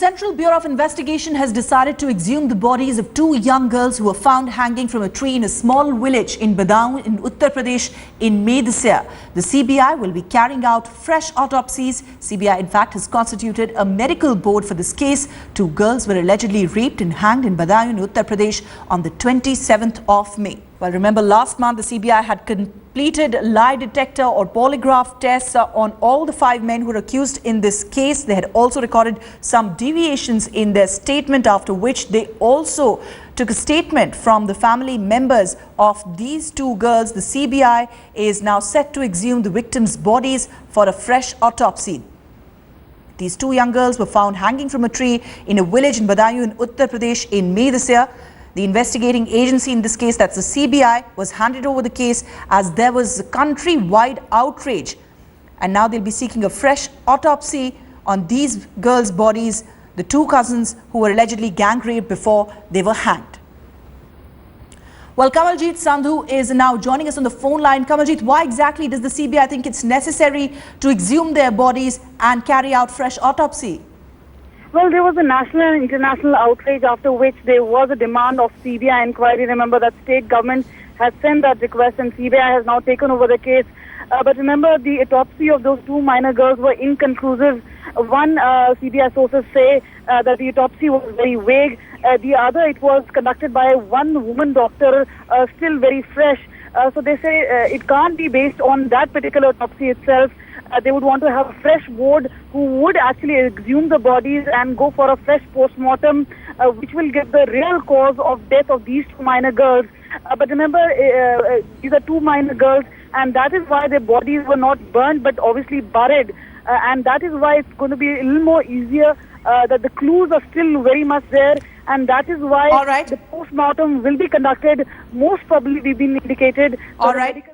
Central Bureau of Investigation has decided to exhume the bodies of two young girls who were found hanging from a tree in a small village in Badaun in Uttar Pradesh in May this year. The CBI will be carrying out fresh autopsies. CBI, in fact, has constituted a medical board for this case. Two girls were allegedly raped and hanged in Badaun, Uttar Pradesh on the 27th of May. Well, remember last month the CBI had completed lie detector or polygraph tests on all the 5 men who were accused in this case. They had also recorded some deviations in their statement, after which they also took a statement from the family members of these two girls. The CBI is now set to exhume the victims' bodies for a fresh autopsy. These two young girls were found hanging from a tree in a village in Badaun in Uttar Pradesh in May this year. The investigating agency in this case, that's the CBI, was handed over the case as there was country-wide outrage. And now they'll be seeking a fresh autopsy on these girls' bodies, the two cousins who were allegedly gang raped before they were hanged. Well, Kamaljeet Sandhu is now joining us on the phone line. Kamaljeet, why exactly does the CBI think it's necessary to exhume their bodies and carry out fresh autopsy? Well, there was a national and international outrage, after which there was a demand of CBI inquiry. Remember that state government has sent that request and CBI has now taken over the case. But remember, the autopsy of those two minor girls were inconclusive. One, CBI sources say that the autopsy was very vague. The other, it was conducted by one woman doctor, still very fresh. So they say it can't be based on that particular autopsy itself. They would want to have a fresh board who would actually exhume the bodies and go for a fresh post-mortem, which will give the real cause of death of these two minor girls. But remember, these are two minor girls, and that is why their bodies were not burned but obviously buried. And that is why it's going to be a little more easier, that the clues are still very much there. And that is why the post-mortem will be conducted. Most probably, we've been indicated. All right.